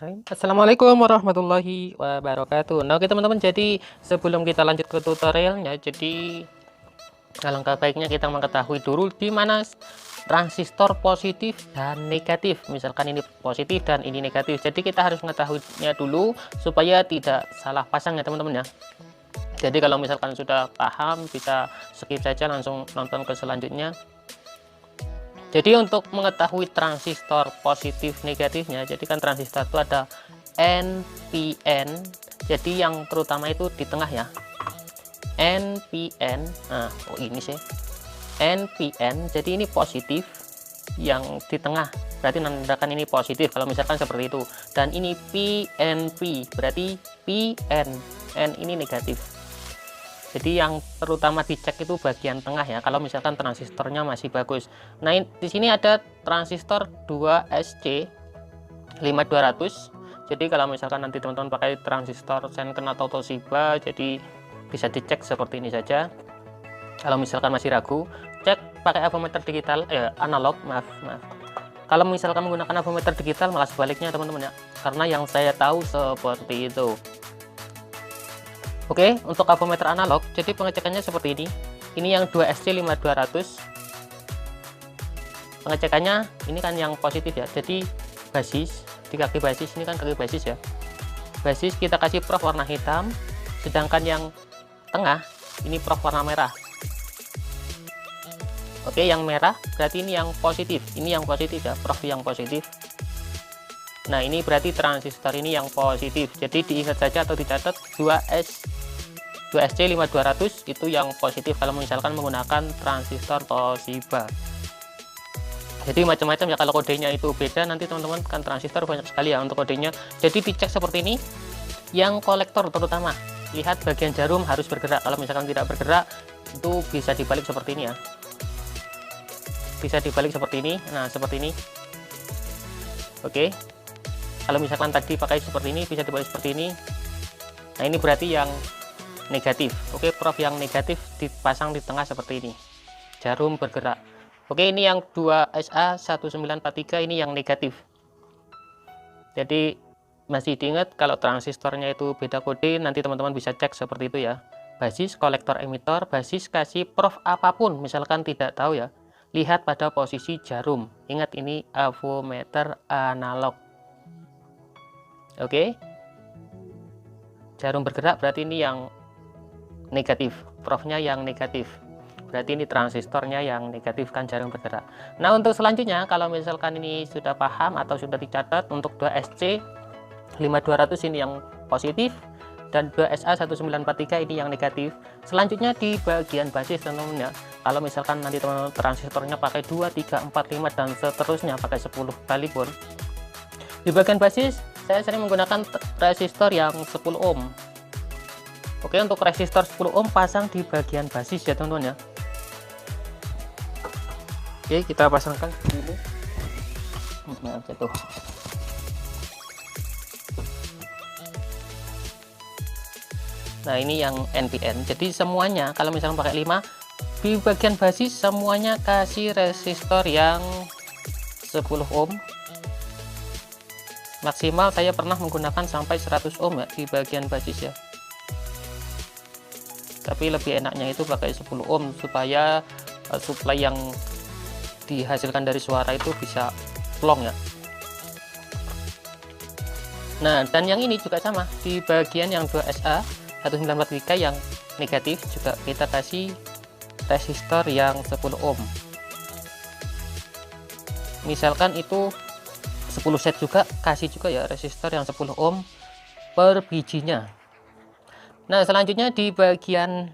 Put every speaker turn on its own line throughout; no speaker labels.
Bismillahirrahmanirrahim. Assalamualaikum warahmatullahi wabarakatuh. Nah, oke teman-teman, jadi sebelum kita lanjut ke tutorialnya, jadi alangkah baiknya kita mengetahui dulu di mana transistor positif dan negatif. Misalkan ini positif dan ini negatif. Jadi kita harus mengetahuinya dulu supaya tidak salah pasang ya teman-teman ya. Jadi kalau misalkan sudah paham, bisa skip saja langsung nonton ke selanjutnya. Jadi untuk mengetahui transistor positif negatifnya, jadi kan transistor itu ada NPN, jadi yang terutama itu di tengah ya, NPN. Nah, oh ini sih NPN, jadi ini positif, yang di tengah berarti menandakan ini positif kalau misalkan seperti itu, dan ini PNP berarti PN, N ini negatif. Jadi yang terutama dicek itu bagian tengah ya, kalau misalkan transistornya masih bagus. Nah, di sini ada transistor 2SC 5200. Jadi kalau misalkan nanti teman-teman pakai transistor Shenken atau Toshiba, jadi bisa dicek seperti ini saja. Kalau misalkan masih ragu, cek pakai avometer digital, analog, maaf. Kalau misalkan menggunakan avometer digital malah sebaliknya teman-teman ya, karena yang saya tahu seperti itu. Oke, untuk avometer analog, jadi pengecekannya seperti ini. Ini yang 2SC5200. Pengecekannya ini kan yang positif ya. Jadi basis, di kaki basis ini kan kaki basis ya. Basis kita kasih prof warna hitam, sedangkan yang tengah ini prof warna merah. Oke, yang merah berarti ini yang positif. Ini yang positif ya, prof yang positif. Nah, ini berarti transistor ini yang positif. Jadi diingat saja atau dicatat 2SC5200 itu yang positif kalau misalkan menggunakan transistor Toshiba. Jadi macam-macam ya, kalau kodenya itu beda nanti teman-teman, kan transistor banyak sekali ya untuk kodenya. Jadi dicek seperti ini. Yang kolektor terutama, lihat bagian jarum harus bergerak. Kalau misalkan tidak bergerak, itu bisa dibalik seperti ini ya. Bisa dibalik seperti ini. Nah, seperti ini. Oke. Kalau misalkan tadi pakai seperti ini, bisa dibalik seperti ini. Nah, ini berarti yang negatif. Oke, prof yang negatif dipasang di tengah seperti ini, jarum bergerak. Oke, ini yang 2SA1943 ini yang negatif. Jadi masih diingat kalau transistornya itu beda kode, nanti teman-teman bisa cek seperti itu ya. Basis, kolektor, emitor, basis kasih prof apapun, misalkan tidak tahu ya, lihat pada posisi jarum. Ingat ini avometer analog. Oke, jarum bergerak berarti ini yang negatif, profnya yang negatif, berarti ini transistornya yang negatif, kan jarum bergerak. Nah, untuk selanjutnya kalau misalkan ini sudah paham atau sudah dicatat, untuk 2SC 5200 ini yang positif dan 2SA1943 ini yang negatif. Selanjutnya di bagian basis teman-teman ya, kalau misalkan nanti teman-teman transistornya pakai 2, 3, 4, 5 dan seterusnya pakai 10 kali pun, di bagian basis saya sering menggunakan resistor yang 10 ohm. Oke, untuk resistor 10 ohm pasang di bagian basis ya teman-teman ya. Oke, kita pasangkan dulu. Maaf, jatuh. Nah, ini yang NPN. Jadi semuanya kalau misalnya pakai 5, di bagian basis semuanya kasih resistor yang 10 ohm. Maksimal saya pernah menggunakan sampai 100 ohm ya di bagian basis ya. Tapi lebih enaknya itu pakai 10 ohm supaya supply yang dihasilkan dari suara itu bisa plong ya. Nah, dan yang ini juga sama, di bagian yang 2SA 1943 yang negatif juga kita kasih resistor yang 10 ohm. Misalkan itu 10 set juga, kasih juga ya resistor yang 10 ohm per bijinya. Nah, selanjutnya di bagian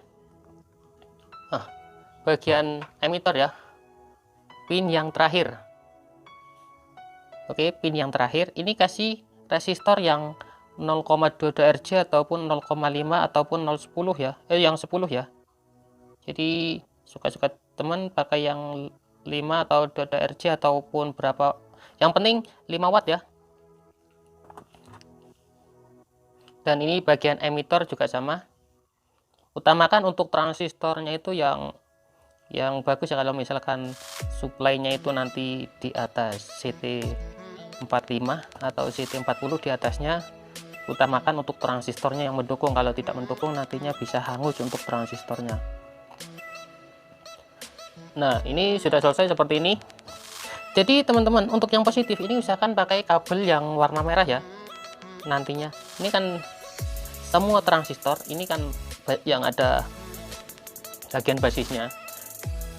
emitor ya, pin yang terakhir. Oke, pin yang terakhir ini kasih resistor yang 0,22 Rj ataupun 0,5 ataupun 0,10 ya, yang 10 ya. Jadi suka-suka teman pakai yang 5 atau 22 Rj ataupun berapa, yang penting 5 watt ya. Dan ini bagian emitor juga sama. Utamakan untuk transistornya itu yang bagus ya, kalau misalkan supply-nya itu nanti di atas CT 45 atau CT40 di atasnya. Utamakan untuk transistornya yang mendukung, kalau tidak mendukung nantinya bisa hangus untuk transistornya. Nah, ini sudah selesai seperti ini. Jadi teman-teman, untuk yang positif ini usahakan pakai kabel yang warna merah ya. Nantinya ini kan semua transistor ini kan yang ada bagian basisnya.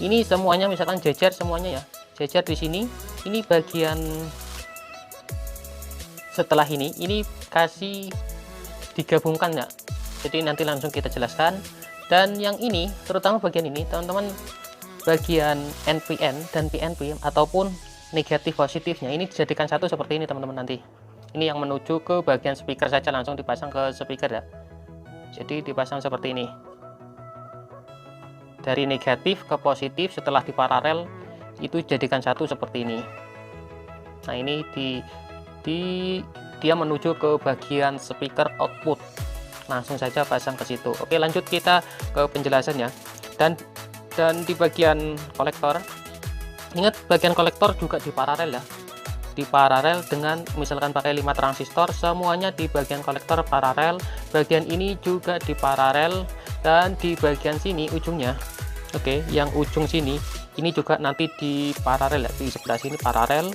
Ini semuanya misalkan jejer semuanya ya. Jejer di sini. Ini bagian setelah ini kasih digabungkan ya. Jadi nanti langsung kita jelaskan. Dan yang ini terutama bagian ini teman-teman, bagian NPN dan PNP ataupun negatif positifnya ini dijadikan satu seperti ini teman-teman. Nanti ini yang menuju ke bagian speaker saja, langsung dipasang ke speaker ya. Jadi dipasang seperti ini, dari negatif ke positif setelah diparalel itu jadikan satu seperti ini. Nah ini dia menuju ke bagian speaker output, langsung saja pasang ke situ. Oke, lanjut kita ke penjelasannya. Dan di bagian kolektor, ingat bagian kolektor juga diparalel ya, diparalel dengan misalkan pakai 5 transistor, semuanya di bagian kolektor paralel. Bagian ini juga diparalel, dan di bagian sini ujungnya, oke, yang ujung sini ini juga nanti diparalel ya, di sebelah sini paralel.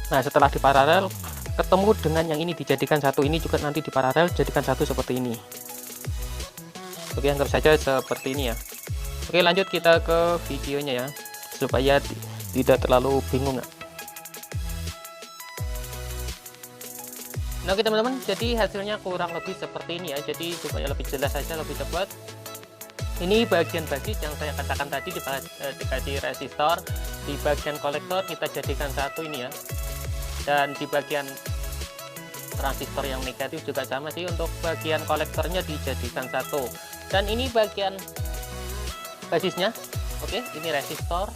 Nah setelah diparalel ketemu dengan yang ini dijadikan satu, ini juga nanti diparalel jadikan satu seperti ini. Oke, anggap saja seperti ini ya. Oke, lanjut kita ke videonya ya, supaya tidak terlalu bingung ya. Nah oke teman-teman, jadi hasilnya kurang lebih seperti ini ya. Jadi supaya lebih jelas saja, lebih cepat, ini bagian basis yang saya katakan tadi dikasih resistor. Di bagian kolektor kita jadikan satu ini ya. Dan di bagian transistor yang negatif juga sama sih, untuk bagian kolektornya dijadikan satu. Dan ini bagian basisnya, oke, ini resistor.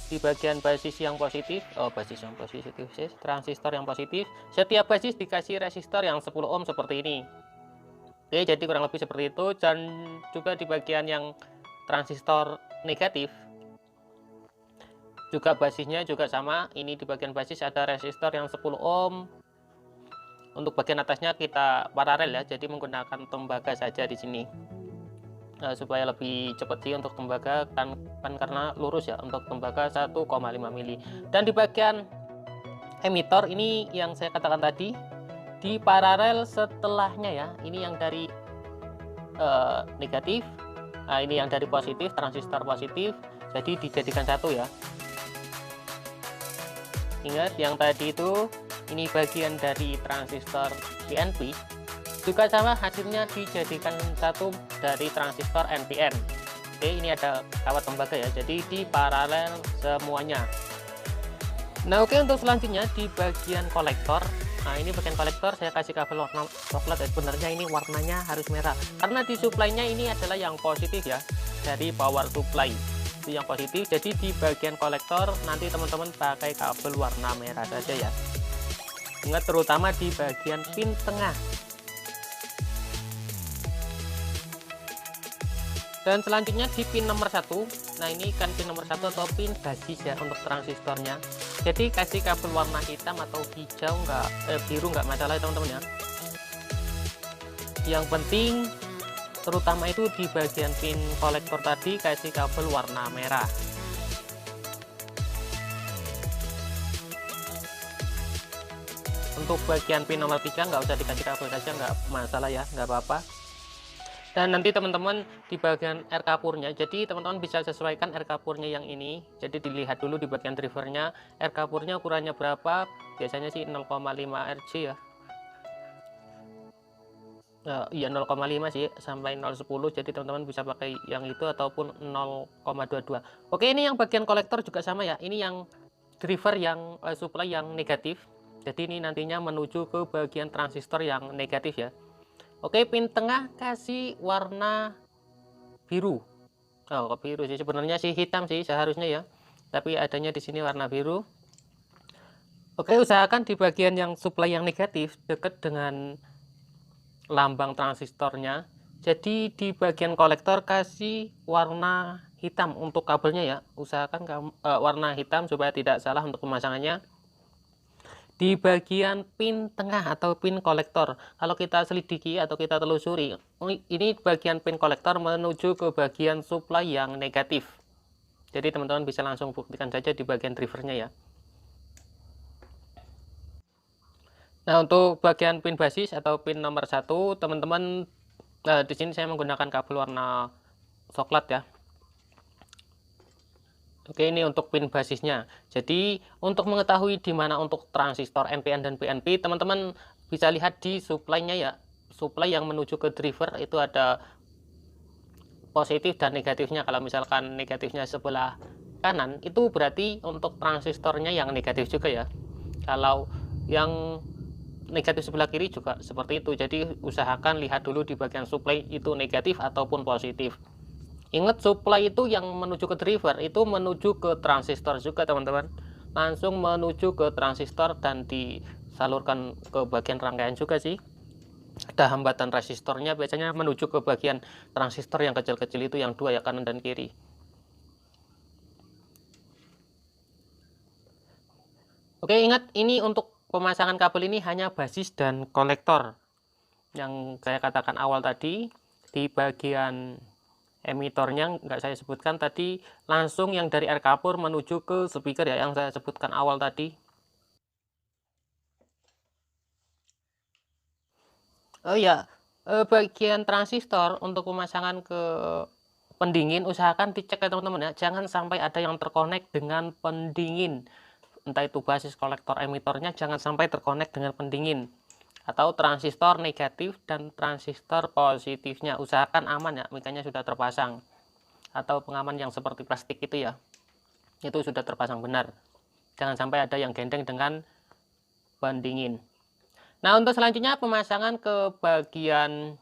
Di bagian basis yang positif, basis yang positif, transistor yang positif, setiap basis dikasih resistor yang 10 ohm seperti ini. Oke, jadi kurang lebih seperti itu. Dan juga di bagian yang transistor negatif juga basisnya juga sama. Ini di bagian basis ada resistor yang 10 ohm. Untuk bagian atasnya kita paralel ya, jadi menggunakan tembaga saja di sini. Supaya lebih cepat sih untuk tembaga, kan karena lurus ya, untuk tembaga 1,5 mili. Dan di bagian emitor ini yang saya katakan tadi di paralel setelahnya ya, ini yang dari negatif, nah ini yang dari positif, transistor positif, jadi dijadikan satu ya. Ingat yang tadi itu, ini bagian dari transistor PNP juga sama, hasilnya dijadikan satu dari transistor NPN. Oke, ini ada kawat tembaga ya, jadi di paralel semuanya. Nah oke, untuk selanjutnya di bagian kolektor. Nah ini bagian kolektor saya kasih kabel warna coklat ya. Sebenarnya ini warnanya harus merah karena di supply-nya ini adalah yang positif ya, dari power supply itu yang positif. Jadi di bagian kolektor nanti teman-teman pakai kabel warna merah saja ya. Ingat terutama di bagian pin tengah. Dan selanjutnya di pin nomor 1. Nah ini kan pin nomor 1 atau pin basis ya untuk transistornya. Jadi kasih kabel warna hitam atau hijau biru nggak masalah ya teman-teman ya. Yang penting terutama itu di bagian pin kolektor tadi kasih kabel warna merah. Untuk bagian pin nomor 3 nggak usah dikasih kabel saja, nggak masalah ya, nggak apa-apa. Dan nanti teman-teman di bagian R kapurnya, jadi teman-teman bisa sesuaikan R kapurnya yang ini. Jadi dilihat dulu di bagian drivernya R kapurnya ukurannya berapa, biasanya sih 0,5 Rg ya. Iya 0,5 sih sampai 0,10, jadi teman-teman bisa pakai yang itu ataupun 0,22. Oke, ini yang bagian kolektor juga sama ya, ini yang driver yang supply yang negatif, jadi ini nantinya menuju ke bagian transistor yang negatif ya. Oke, pin tengah kasih warna biru. Kok biru sih, sebenarnya sih hitam sih seharusnya ya, tapi adanya di sini warna biru. Oke, usahakan di bagian yang supply yang negatif dekat dengan lambang transistornya, Jadi di bagian kolektor kasih warna hitam untuk kabelnya ya. Usahakan warna hitam supaya tidak salah untuk pemasangannya. Di bagian pin tengah atau pin kolektor, kalau kita selidiki atau kita telusuri, ini bagian pin kolektor menuju ke bagian supply yang negatif. Jadi teman-teman bisa langsung buktikan saja di bagian drivernya ya. Nah, untuk bagian pin basis atau pin nomor 1, teman-teman, di sini saya menggunakan kabel warna coklat ya. Oke, ini untuk pin basisnya. Jadi untuk mengetahui di mana untuk transistor NPN dan PNP, teman-teman bisa lihat di supply-nya ya. Supply yang menuju ke driver itu ada positif dan negatifnya. Kalau misalkan negatifnya sebelah kanan, itu berarti untuk transistornya yang negatif juga ya. Kalau yang negatif sebelah kiri juga seperti itu. Jadi usahakan lihat dulu di bagian supply itu negatif ataupun positif. Ingat, supply itu yang menuju ke driver itu menuju ke transistor juga teman-teman, langsung menuju ke transistor dan disalurkan ke bagian rangkaian juga sih. Ada hambatan resistornya, biasanya menuju ke bagian transistor yang kecil-kecil itu, yang dua ya, kanan dan kiri. Oke, ingat ini untuk pemasangan kabel ini hanya basis dan kolektor yang saya katakan awal tadi. Di bagian emitornya nggak saya sebutkan tadi, langsung yang dari air kapur menuju ke speaker ya, yang saya sebutkan awal tadi. Oh ya, bagian transistor untuk pemasangan ke pendingin usahakan dicek ya teman-teman ya, jangan sampai ada yang terkonek dengan pendingin, entah itu basis, kolektor, emitornya jangan sampai terkonek dengan pendingin. Atau transistor negatif dan transistor positifnya usahakan aman ya, mikanya sudah terpasang, atau pengaman yang seperti plastik itu ya, itu sudah terpasang benar, jangan sampai ada yang gendeng dengan pendingin. Nah, untuk selanjutnya pemasangan ke bagian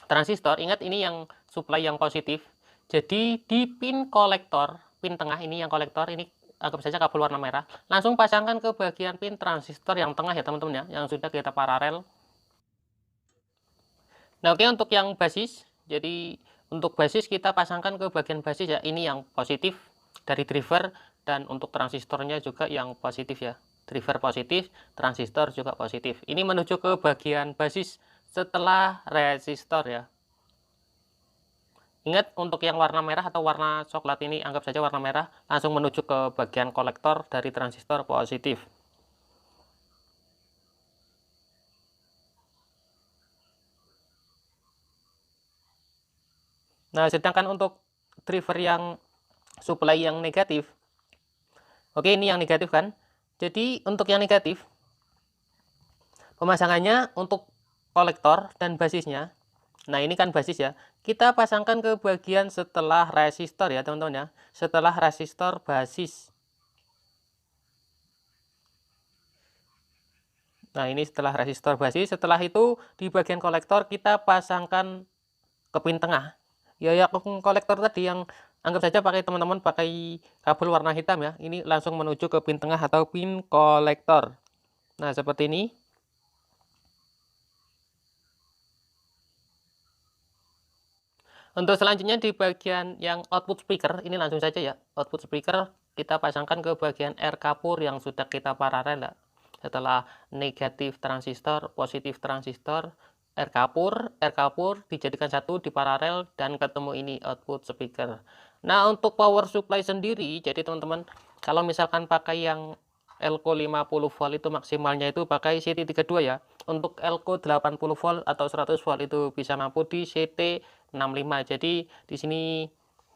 transistor, ingat ini yang supply yang positif. Jadi di pin kolektor, pin tengah ini yang kolektor, ini anggap saja kabel warna merah, langsung pasangkan ke bagian pin transistor yang tengah ya teman-teman ya, yang sudah kita paralel. Nah, oke, untuk yang basis, jadi untuk basis kita pasangkan ke bagian basis ya, ini yang positif dari driver, dan untuk transistornya juga yang positif ya, driver positif, transistor juga positif. Ini menuju ke bagian basis setelah resistor ya. Ingat, untuk yang warna merah atau warna coklat ini, anggap saja warna merah, langsung menuju ke bagian kolektor dari transistor positif. Nah, sedangkan untuk driver yang supply yang negatif, oke, ini yang negatif kan. Jadi untuk yang negatif, pemasangannya untuk kolektor dan basisnya, nah ini kan basis ya, kita pasangkan ke bagian setelah resistor ya teman-teman ya, setelah resistor basis. Nah, ini setelah resistor basis. Setelah itu di bagian kolektor kita pasangkan ke pin tengah ya, kolektor tadi yang anggap saja pakai teman-teman pakai kabel warna hitam ya, ini langsung menuju ke pin tengah atau pin kolektor. Nah, seperti ini. Untuk selanjutnya di bagian yang output speaker, ini langsung saja ya, output speaker kita pasangkan ke bagian air kapur yang sudah kita paralel ya. Setelah negatif transistor, positif transistor, air kapur dijadikan satu di paralel dan ketemu ini output speaker. Nah, untuk power supply sendiri, jadi teman-teman kalau misalkan pakai yang Elko 50 volt itu maksimalnya itu pakai CT32 ya. Untuk Elko 80 volt atau 100 volt itu bisa mampu di CT65. Jadi di sini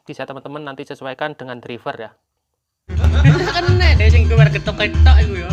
bisa teman-teman nanti sesuaikan dengan driver ya.
Kan nek sing keluar ketok-ketok iku ya.